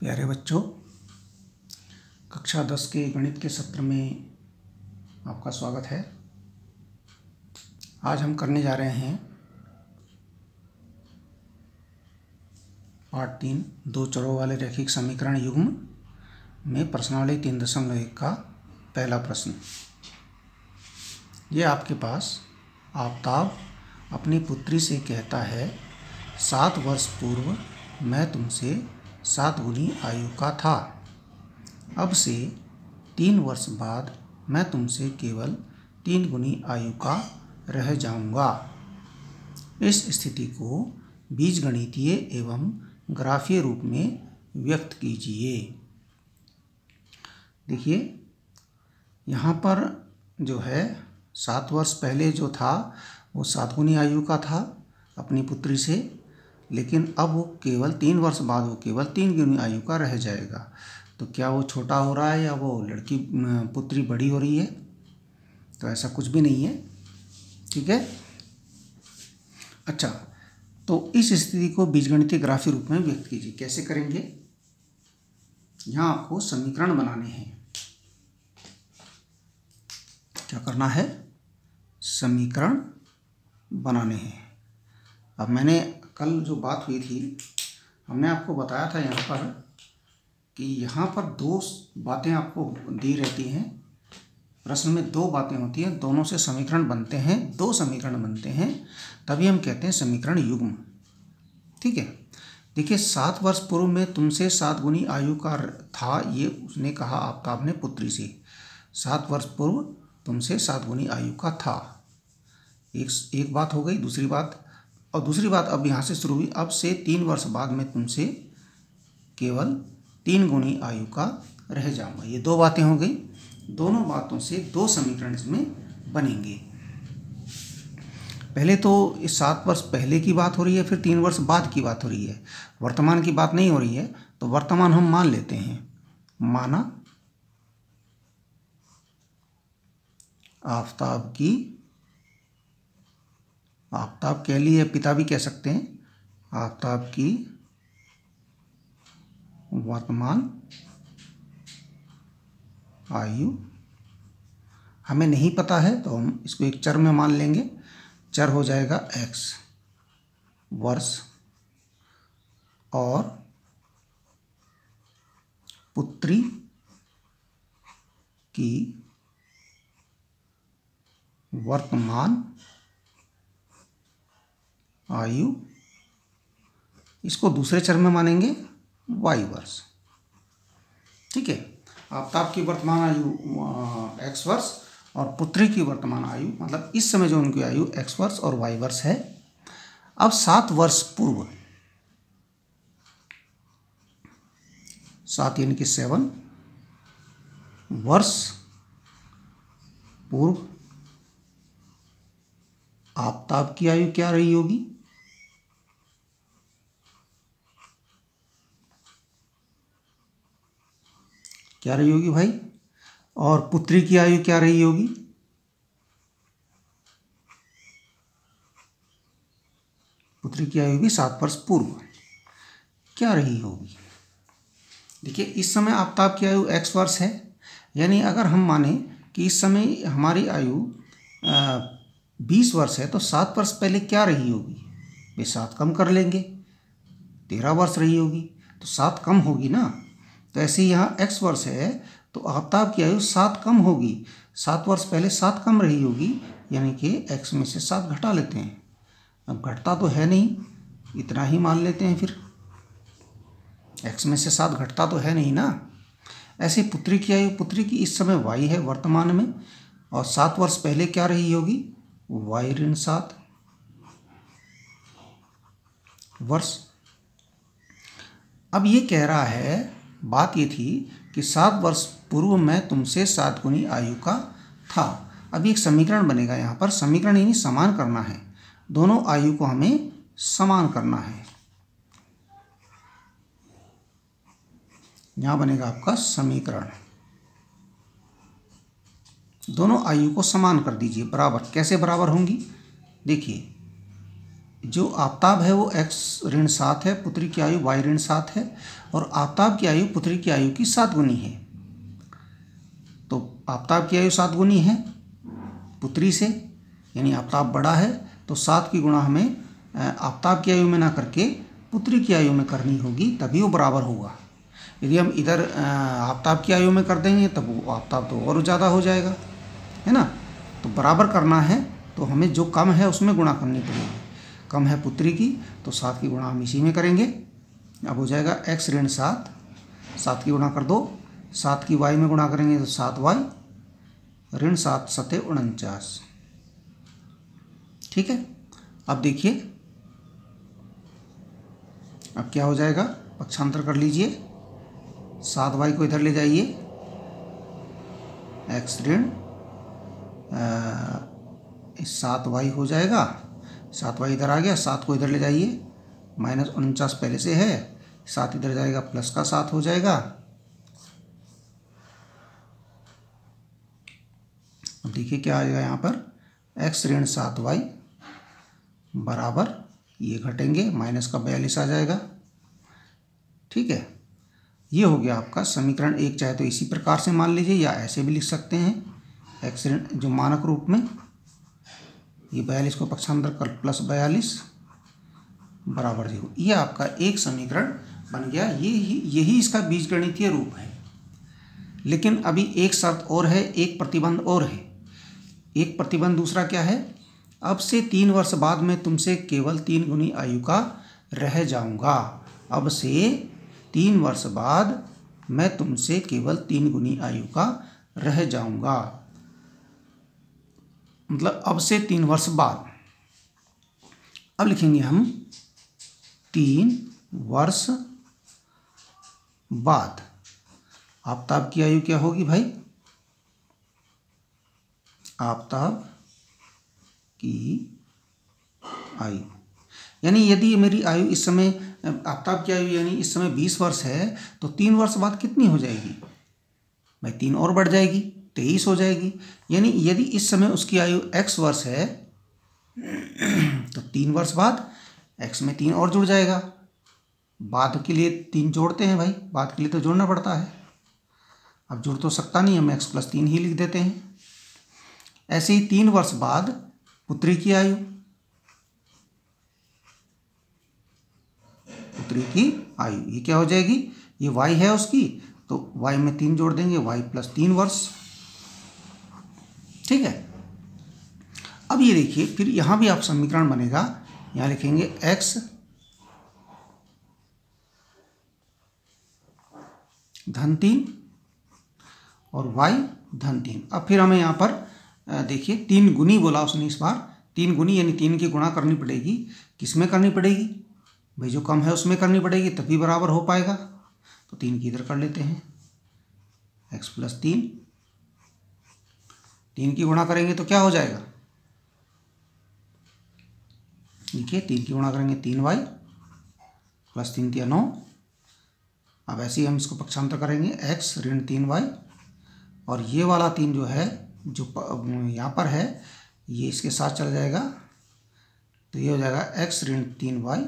प्यारे बच्चों, कक्षा 10 के गणित के सत्र में आपका स्वागत है। आज हम करने जा रहे हैं पार्ट 3 दो चरों वाले रैखिक समीकरण युग्म में प्रश्नावली 3.1 का पहला प्रश्न। ये आपके पास आफ्ताब अपनी पुत्री से कहता है, 7 वर्ष पूर्व मैं तुमसे 7 गुनी आयु का था। अब से 3 वर्ष बाद मैं तुमसे केवल 3 गुनी आयु का रह जाऊंगा। इस स्थिति को बीजगणितीय एवं ग्राफीय रूप में व्यक्त कीजिए। देखिए, यहाँ पर जो है 7 वर्ष पहले जो था वो 7 गुनी आयु का था अपनी पुत्री से, लेकिन अब वो केवल 3 वर्ष बाद वो केवल 3 गुनी आयु का रह जाएगा। तो क्या वो छोटा हो रहा है या वो लड़की पुत्री बड़ी हो रही है? तो ऐसा कुछ भी नहीं है। ठीक है। अच्छा, तो इस स्थिति को बीजगणितीय ग्राफीय रूप में व्यक्त कीजिए। कैसे करेंगे? यहाँ आपको समीकरण बनाने हैं। क्या करना है? समीकरण बनाने हैं। अब मैंने कल जो बात हुई थी, हमने आपको बताया था यहाँ पर कि यहाँ पर 2 बातें आपको दी रहती हैं। प्रश्न में 2 बातें होती हैं, दोनों से समीकरण बनते हैं, 2 समीकरण बनते हैं, तभी हम कहते हैं समीकरण युग्म। ठीक है। देखिए, 7 वर्ष पूर्व में तुमसे 7 गुनी आयु का था, ये उसने कहा आफ्ताब ने पुत्री से। 7 वर्ष पूर्व तुमसे 7 गुनी आयु का था। एक बात हो गई। दूसरी बात अब यहाँ से शुरू हुई, अब से 3 वर्ष बाद मैं तुमसे केवल 3 गुनी आयु का रह जाऊंगा। ये 2 बातें हो गई। दोनों बातों से 2 समीकरण इसमें बनेंगे। पहले तो इस 7 वर्ष पहले की बात हो रही है, फिर 3 वर्ष बाद की बात हो रही है, वर्तमान की बात नहीं हो रही है। तो वर्तमान हम मान लेते हैं। माना आफ्ताब कह लिए, पिता भी कह सकते हैं, आफ्ताब की वर्तमान आयु हमें नहीं पता है, तो हम इसको एक चर में मान लेंगे। चर हो जाएगा x वर्ष और पुत्री की वर्तमान आयु, इसको दूसरे चर में मानेंगे y वर्ष। ठीक है। आफ्ताब की वर्तमान आयु x वर्ष और पुत्री की वर्तमान आयु, मतलब इस समय जो उनकी आयु x वर्ष और y वर्ष है। अब 7 वर्ष पूर्व, 7 यानी कि 7 वर्ष पूर्व आफ्ताब की आयु क्या रही होगी? क्या रही होगी भाई? और पुत्री की आयु क्या रही होगी? पुत्री की आयु भी 7 वर्ष पूर्व क्या रही होगी? देखिए, इस समय आफ्ताब की आयु x वर्ष है, यानी अगर हम माने कि इस समय हमारी आयु 20 वर्ष है, तो 7 वर्ष पहले क्या रही होगी? वे 7 कम कर लेंगे, 13 वर्ष रही होगी, तो 7 कम होगी ना। तो ऐसे ही यहाँ x वर्ष है, तो आफ्ताब की आयु 7 कम होगी। 7 वर्ष पहले 7 कम रही होगी, यानी कि x में से 7 घटा लेते हैं। अब घटता तो है नहीं, इतना ही मान लेते हैं। फिर x में से 7 घटता तो है नहीं ना। ऐसे पुत्री की आयु, पुत्री की इस समय y है वर्तमान में, और 7 वर्ष पहले क्या रही होगी? y ऋण 7 वर्ष। अब ये कह रहा है, बात ये थी कि 7 वर्ष पूर्व मैं तुमसे 7 गुनी आयु का था। अब एक समीकरण बनेगा। यहाँ पर समीकरण यानी समान करना है, दोनों आयु को हमें समान करना है। यहाँ बनेगा आपका समीकरण, दोनों आयु को समान कर दीजिए, बराबर। कैसे बराबर होंगी? देखिए, जो आफ्ताब है वो x-7 है, पुत्री की आयु y-7 है, और आफ्ताब की आयु पुत्री की आयु की 7 गुनी है। तो आफ्ताब की आयु 7 गुनी है पुत्री से, यानी आफ्ताब बड़ा है, तो 7 की गुणा हमें आफ्ताब की आयु में ना करके पुत्री की आयु में करनी होगी, तभी वो बराबर होगा। यदि हम इधर आफ्ताब की आयु में कर देंगे तब वो आफ्ताब तो और ज़्यादा हो जाएगा, है ना। तो बराबर करना है तो हमें जो कम है उसमें गुणा करनी पड़ेगी। कम है पुत्री की, तो 7 की गुणा हम इसी में करेंगे। अब हो जाएगा x-7, 7 की गुणा कर दो, 7 की y में गुणा करेंगे तो 7y, -7 सते 49। ठीक है। अब देखिए अब क्या हो जाएगा, पक्षांतर कर लीजिए। 7y को इधर ले जाइए, x ऋण 7y हो जाएगा। 7y इधर आ गया, 7 को इधर ले जाइए, -49 पहले से है, 7 इधर जाएगा, प्लस का 7 हो जाएगा। अब देखिए क्या आ जाएगा यहाँ पर, x ऋण 7y बराबर, ये घटेंगे, माइनस का 42 आ जाएगा। ठीक है, ये हो गया आपका समीकरण 1। चाहे तो इसी प्रकार से मान लीजिए या ऐसे भी लिख सकते हैं, x ऋण जो मानक रूप में, ये 42 को पक्षांतर कर प्लस 42 बराबर 0। ये आपका एक समीकरण बन गया। यही इसका बीजगणितीय रूप है। लेकिन अभी एक शर्त और है, एक प्रतिबंध और है। एक प्रतिबंध दूसरा क्या है, अब से 3 वर्ष बाद मैं तुमसे केवल 3 गुनी आयु का रह जाऊंगा। अब से 3 वर्ष बाद मैं तुमसे केवल 3 गुनी आयु का रह जाऊंगा, मतलब अब से 3 वर्ष बाद। अब लिखेंगे हम 3 वर्ष बाद। आफ्ताब की आयु क्या होगी भाई, आफ्ताब की आयु, यानी यदि मेरी आयु इस समय, आफ्ताब की आयु यानी इस समय 20 वर्ष है, तो 3 वर्ष बाद कितनी हो जाएगी भाई, 3 और बढ़ जाएगी, 23 हो जाएगी। यानी यदि इस समय उसकी आयु x वर्ष है तो 3 वर्ष बाद x में 3 और जुड़ जाएगा। बाद के लिए 3 जोड़ते हैं भाई, बाद के लिए तो जोड़ना पड़ता है। अब जुड़ तो सकता नहीं, हम x + 3 ही लिख देते हैं। ऐसे ही 3 वर्ष बाद पुत्री की आयु, पुत्री की आयु ये क्या हो जाएगी, ये y है उसकी, तो y में 3 जोड़ देंगे, y + 3 वर्ष। ठीक है। अब ये देखिए, फिर यहाँ भी आप समीकरण बनेगा, यहाँ लिखेंगे x धन 3 और y धन 3। अब फिर हमें यहाँ पर देखिए 3 गुनी बोला उसने इस बार, 3 गुनी यानी 3 की गुणा करनी पड़ेगी। किस में करनी पड़ेगी भाई, जो कम है उसमें करनी पड़ेगी, तभी बराबर हो पाएगा। तो 3 की इधर कर लेते हैं, x + 3, 3 की गुणा करेंगे तो क्या हो जाएगा, देखिए 3 की गुणा करेंगे 3y + 3 × 9। अब ऐसे ही हम इसको पक्षांतर करेंगे, x ऋण 3y, और ये वाला 3 जो है, जो यहाँ पर है, ये इसके साथ चला जाएगा, तो ये हो जाएगा x ऋण 3y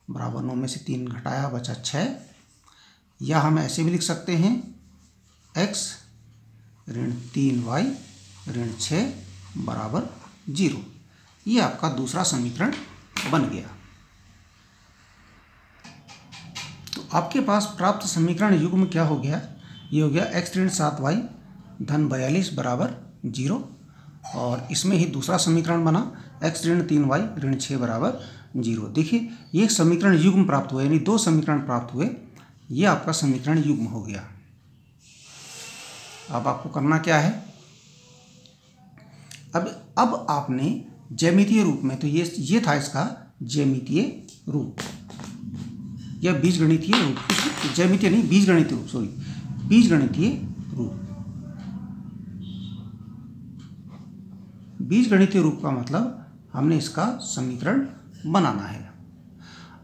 बराबर 9 में से 3 घटाया बचा 6। या हम ऐसे भी लिख सकते हैं, x ऋण 3y ऋण 6 बराबर 0। ये आपका दूसरा समीकरण बन गया। तो आपके पास प्राप्त समीकरण युग्म क्या हो गया, ये हो गया x ऋण 7y धन 42 बराबर 0, और इसमें ही दूसरा समीकरण बना x ऋण 3y ऋण 6 बराबर 0। देखिए ये समीकरण युग्म प्राप्त हुए, यानी 2 समीकरण प्राप्त हुए। ये आपका समीकरण युग्म हो गया। अब आपको करना क्या है, अब आपने ज्यामितीय रूप में, तो ये था इसका ज्यामितीय रूप या बीजगणितीय रूप, ज्यामितीय नहीं बीजगणितीय रूप, सॉरी बीजगणितीय रूप। बीजगणितीय रूप का मतलब हमने इसका समीकरण बनाना है।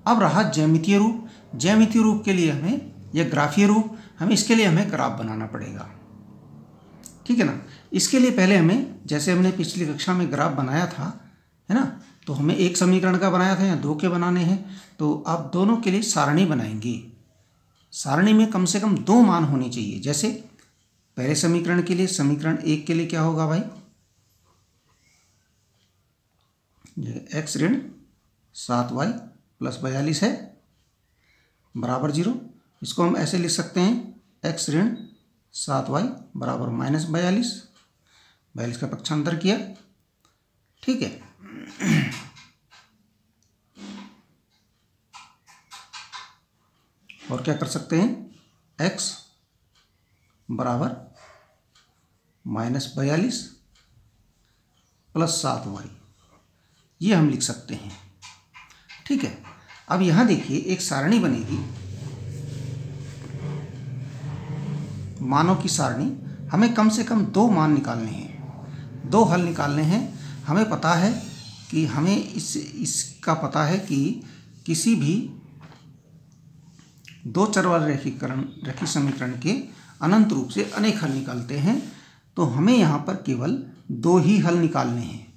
अब रहा ज्यामितीय रूप। ज्यामितीय रूप के लिए हमें, या ग्राफीय रूप, इसके लिए हमें ग्राफ बनाना पड़ेगा। ठीक है ना। इसके लिए पहले हमें, जैसे हमने पिछली कक्षा में ग्राफ बनाया था, है ना, तो हमें एक समीकरण का बनाया था या दो के बनाने हैं, तो आप दोनों के लिए सारणी बनाएंगे। सारणी में कम से कम दो मान होने चाहिए। जैसे पहले समीकरण के लिए, समीकरण 1 के लिए क्या होगा भाई, x ऋण 7y प्लस 42 है बराबर 0। इसको हम ऐसे लिख सकते हैं, x ऋण 7y बराबर माइनस 42 का पक्षांतर किया, ठीक है। और क्या कर सकते हैं, x बराबर माइनस 42 प्लस 7y, ये हम लिख सकते हैं, ठीक है। अब यहाँ देखिए एक सारणी बनेगी, मानों की सारणी। हमें कम से कम दो मान निकालने हैं, दो हल निकालने हैं। हमें पता है कि हमें इसका पता है कि किसी भी दो चर वाले रैखिक समीकरण के अनंत रूप से अनेक हल निकालते हैं। तो हमें यहाँ पर केवल दो ही हल निकालने हैं।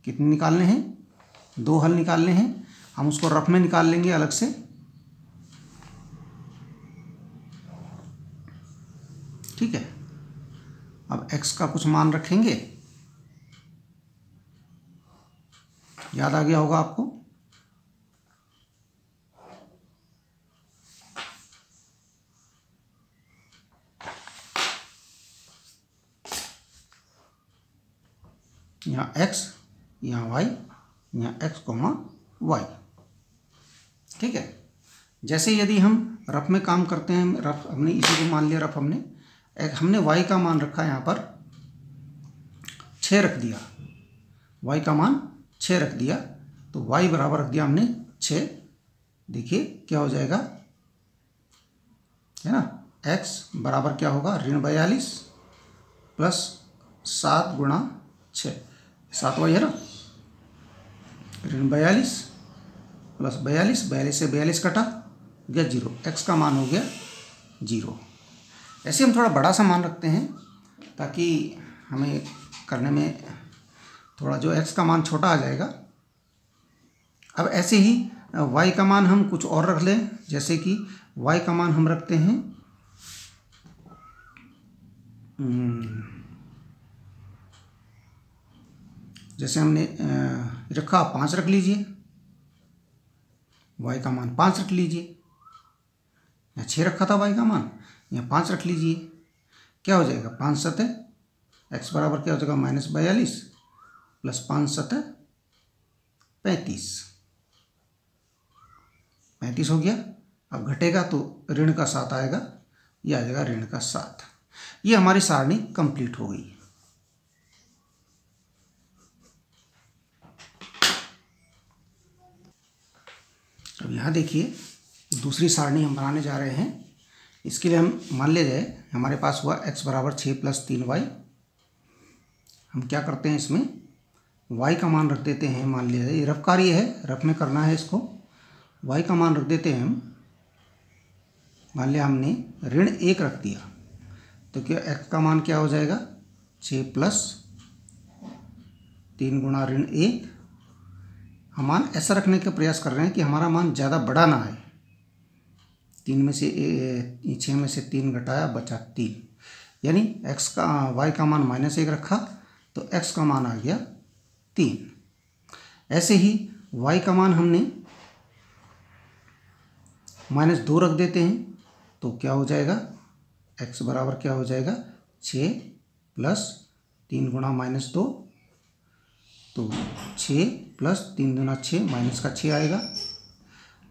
कितने निकालने हैं, दो हल निकालने हैं। हम उसको रफ में निकाल लेंगे अलग से, ठीक है। अब x का कुछ मान रखेंगे, याद आ गया होगा आपको। यहाँ x, यहाँ y, यहाँ x, y, ठीक है। जैसे यदि हम रफ में काम करते हैं, रफ हमने इसी को मान लिया, रफ हमने y का मान रखा यहाँ पर 6 रख दिया, y का मान 6 रख दिया, तो y बराबर रख दिया हमने 6। देखिए क्या हो जाएगा, है ना, x बराबर क्या होगा, ऋण 42 प्लस 7 गुणा 6, 7y है ना, ऋण 42 प्लस 42 से 42 कटा गया 0, x का मान हो गया 0। ऐसे हम थोड़ा बड़ा सा मान रखते हैं ताकि हमें करने में थोड़ा जो x का मान छोटा आ जाएगा। अब ऐसे ही y का मान हम कुछ और रख लें, जैसे कि y का मान हम रखते हैं जैसे हमने रखा 5 रख लीजिए, y का मान 5 रख लीजिए। यहाँ 6 रखा था y का मान, यहाँ 5 रख लीजिए। क्या हो जाएगा, 5 सतह x बराबर क्या हो जाएगा, माइनस 42 प्लस 5 सतह 35 हो गया। अब घटेगा तो ऋण का 7 आएगा, ये आ जाएगा ऋण का 7। ये हमारी सारणी कंप्लीट हो गई। अब यहाँ देखिए दूसरी सारणी हम बनाने जा रहे हैं। इसके लिए हम मान ले जाए हमारे पास हुआ x बराबर 6 प्लस 3y। हम क्या करते हैं, इसमें y का मान रख देते हैं। मान लिया जाए ये रफ कार्य है, रफ में करना है इसको। y का मान रख देते हैं हम, मान लिया हमने ऋण 1 रख दिया, तो क्या x का मान क्या हो जाएगा, 6 प्लस 3 गुणा ऋण 1। हम मान ऐसा रखने का प्रयास कर रहे हैं कि हमारा मान ज़्यादा बड़ा ना आए। 6 में से 3 घटाया बचा 3, यानी y का मान -1 रखा तो x का मान आ गया 3। ऐसे ही y का मान हमने -2 रख देते हैं, तो क्या हो जाएगा, x बराबर क्या हो जाएगा, 6 प्लस 3 गुणा -2, तो 6 प्लस 3 गुना 6 माइनस का 6 आएगा,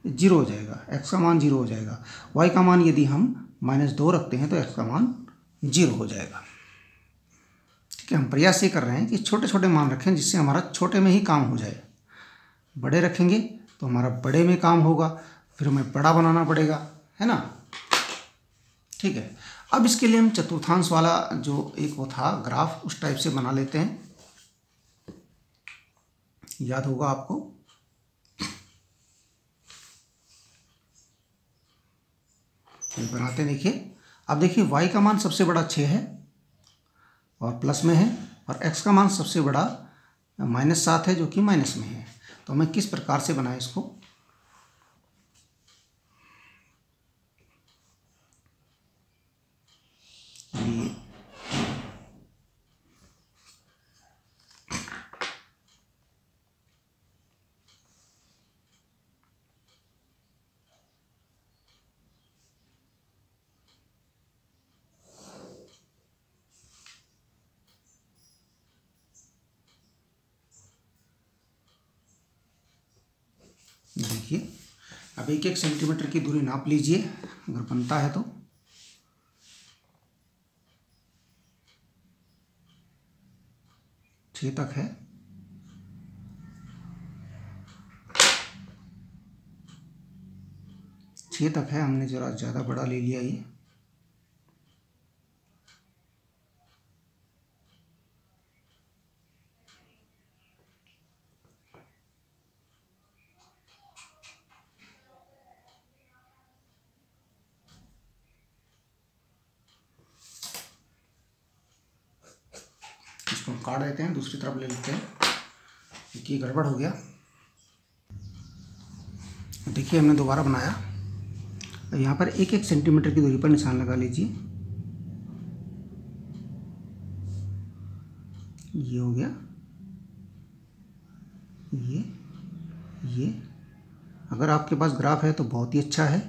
0 हो जाएगा। x का मान 0 हो जाएगा। y का मान यदि हम -2 रखते हैं तो x का मान 0 हो जाएगा। ठीक है, हम प्रयास ये कर रहे हैं कि छोटे छोटे मान रखें जिससे हमारा छोटे में ही काम हो जाए। बड़े रखेंगे तो हमारा बड़े में काम होगा, फिर हमें बड़ा बनाना पड़ेगा, है ना। ठीक है, अब इसके लिए हम चतुर्थांश वाला जो एक वो था ग्राफ, उस टाइप से बना लेते हैं। याद होगा आपको, बनाते देखिए। अब देखिए y का मान सबसे बड़ा 6 है और प्लस में है, और x का मान सबसे बड़ा -7 है जो कि माइनस में है। तो हमें किस प्रकार से बनाए इसको, ये देखिए, अब 1-1 सेंटीमीटर की दूरी नाप लीजिए अगर बनता है तो। छः तक है। हमने ज़रा ज़्यादा बड़ा ले लिया ये। इसको हम काट देते हैं, दूसरी तरफ ले लेते हैं क्योंकि गड़बड़ हो गया। देखिए हमने दोबारा बनाया। यहाँ पर 1-1 सेंटीमीटर की दूरी पर निशान लगा लीजिए। ये हो गया, ये अगर आपके पास ग्राफ है तो बहुत ही अच्छा है।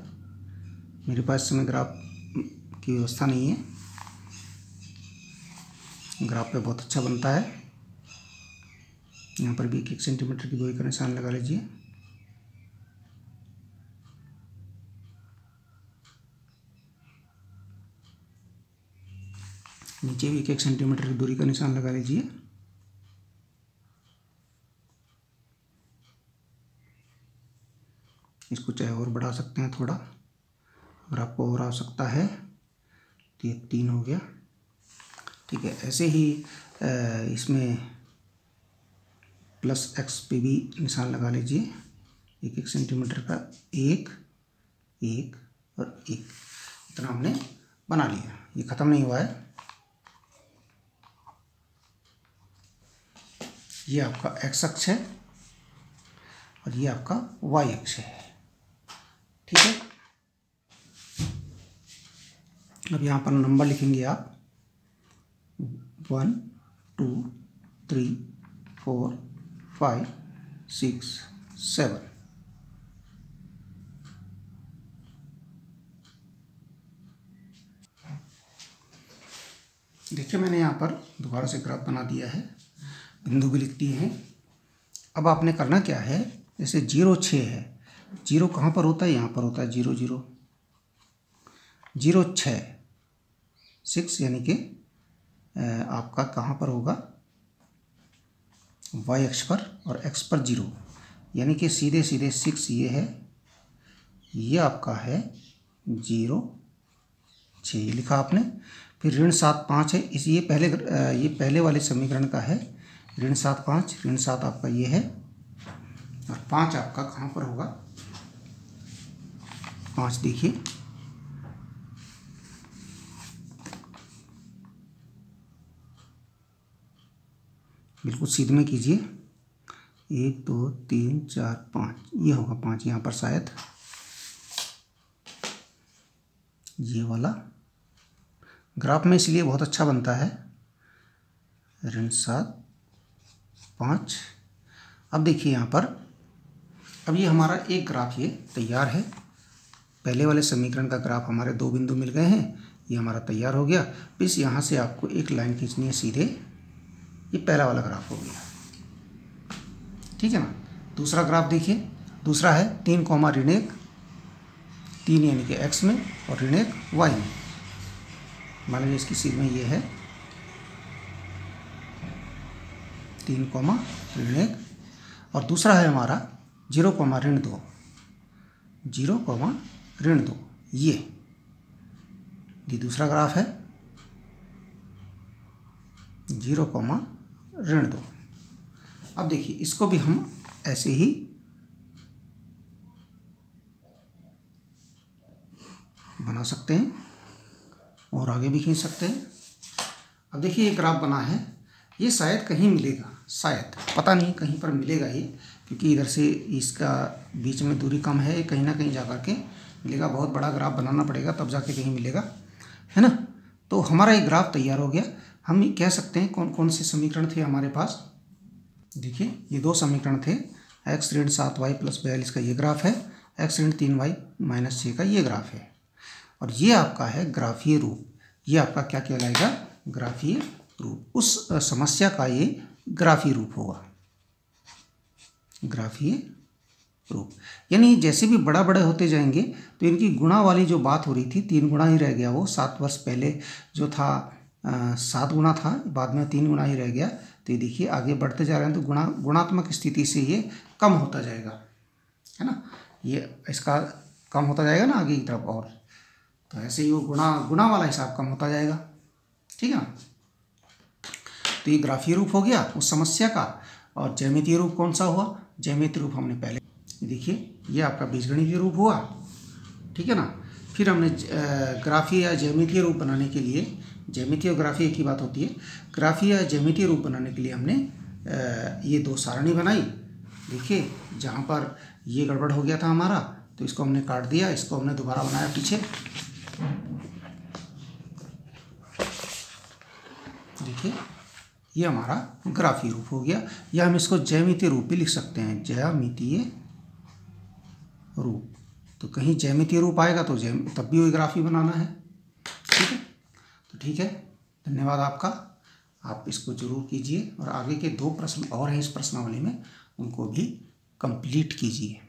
मेरे पास इस समय ग्राफ की व्यवस्था नहीं है। ग्राफ पे बहुत अच्छा बनता है। यहाँ पर भी 1-1 सेंटीमीटर की दूरी का निशान लगा लीजिए। नीचे भी 1-1 सेंटीमीटर की दूरी का निशान लगा लीजिए। इसको चाहे और बढ़ा सकते हैं थोड़ा, अगर आपको और आवश्यकता है। तो ये 3 हो गया, ठीक है। ऐसे ही इसमें +x पे भी निशान लगा लीजिए। 1-1 सेंटीमीटर का 1, 1 और 1, इतना हमने बना लिया। ये ख़त्म नहीं हुआ है। ये आपका x अक्ष है और ये आपका y अक्ष है, ठीक है। अब यहाँ पर नंबर लिखेंगे आप 1 2 3 4 5 6 7। देखिए मैंने यहाँ पर दोबारा से ग्राफ बना दिया है, बिंदु भी लिख दिए हैं। अब आपने करना क्या है, जैसे 0 6 है, 0 कहाँ पर होता है, यहाँ पर होता है 0 0 0 6 6, यानी कि आपका कहाँ पर होगा, y अक्ष पर, और x पर 0, यानी कि सीधे सीधे 6 ये है, ये आपका है 0 6, ये लिखा आपने। फिर ऋण 7 5 है, इस ये पहले वाले समीकरण का है। ऋण 7 5, ऋण 7 आपका ये है, और 5 आपका कहाँ पर होगा, 5 देखिए, बिल्कुल सीधे में कीजिए, 1 2 3 4 5, ये होगा 5 यहाँ पर शायद, ये वाला ग्राफ में इसलिए बहुत अच्छा बनता है। ऋण 7 5। अब देखिए यहाँ पर, अब ये हमारा एक ग्राफ ये तैयार है। पहले वाले समीकरण का ग्राफ हमारे 2 बिंदु मिल गए हैं, ये हमारा तैयार हो गया। बस यहाँ से आपको एक लाइन खींचनी है सीधे, ये पहला वाला ग्राफ हो गया, ठीक है ना। दूसरा ग्राफ देखिए, दूसरा है 3 ऋण 1, 3 यानी कि x में और ऋण 1 y में। मान लीजिए इसकी सीध में ये है 3 ऋण 1, और दूसरा है हमारा 0 ऋण 2, 0 ऋण 2, ये दूसरा ग्राफ है 0 ऋण 2। अब देखिए इसको भी हम ऐसे ही बना सकते हैं और आगे भी खींच सकते हैं। अब देखिए ये ग्राफ बना है, ये शायद कहीं मिलेगा, शायद, पता नहीं, कहीं पर मिलेगा ये, क्योंकि इधर से इसका बीच में दूरी कम है, कहीं ना कहीं जा कर के मिलेगा। बहुत बड़ा ग्राफ बनाना पड़ेगा तब जाके कहीं मिलेगा, है ना। तो हमारा ये ग्राफ तैयार हो गया। हम कह सकते हैं कौन कौन से समीकरण थे हमारे पास। देखिए ये 2 समीकरण थे, x ऋण 7y प्लस 42 का ये ग्राफ है, x ऋण 3y माइनस 6 का ये ग्राफ है, और ये आपका है ग्राफीय रूप। ये आपका क्या कहलाएगा? ग्राफीय रूप। उस समस्या का ये ग्राफीय रूप होगा, ग्राफीय रूप। यानी जैसे भी बड़ा बड़े होते जाएंगे तो इनकी गुणा वाली जो बात हो रही थी, 3 गुणा ही रह गया। वो 7 वर्ष पहले जो था 7 गुणा था, बाद में 3 गुणा ही रह गया। तो ये देखिए आगे बढ़ते जा रहे हैं तो गुणात्मक स्थिति से ये कम होता जाएगा, है ना। ये इसका कम होता जाएगा ना आगे की तरफ, और तो ऐसे ही वो गुणा वाला हिसाब कम होता जाएगा, ठीक है ना। तो ये ग्राफीय रूप हो गया उस समस्या का। और ज्यामितीय रूप कौन सा हुआ? ज्यामितीय रूप हमने पहले देखिए, ये आपका बीजगणितीय रूप हुआ, ठीक है ना। फिर हमने ग्राफीय या ज्यामितीय रूप बनाने के लिए, ज्यामितीय और ग्राफीय की बात होती है, ग्राफीय या ज्यामितीय रूप बनाने के लिए हमने ये 2 सारणी बनाई। देखिए जहाँ पर ये गड़बड़ हो गया था हमारा, तो इसको हमने काट दिया, इसको हमने दोबारा बनाया पीछे। देखिए ये हमारा ग्राफीय रूप हो गया, या हम इसको ज्यामितीय रूप भी लिख सकते हैं, ज्यामितीय रूप। तो कहीं ज्यामितीय रूप आएगा तो तब भी वही ग्राफी बनाना है, ठीक है। तो ठीक है, धन्यवाद आपका। आप इसको जरूर कीजिए, और आगे के 2 प्रश्न और हैं इस प्रश्नावली में, उनको भी कंप्लीट कीजिए।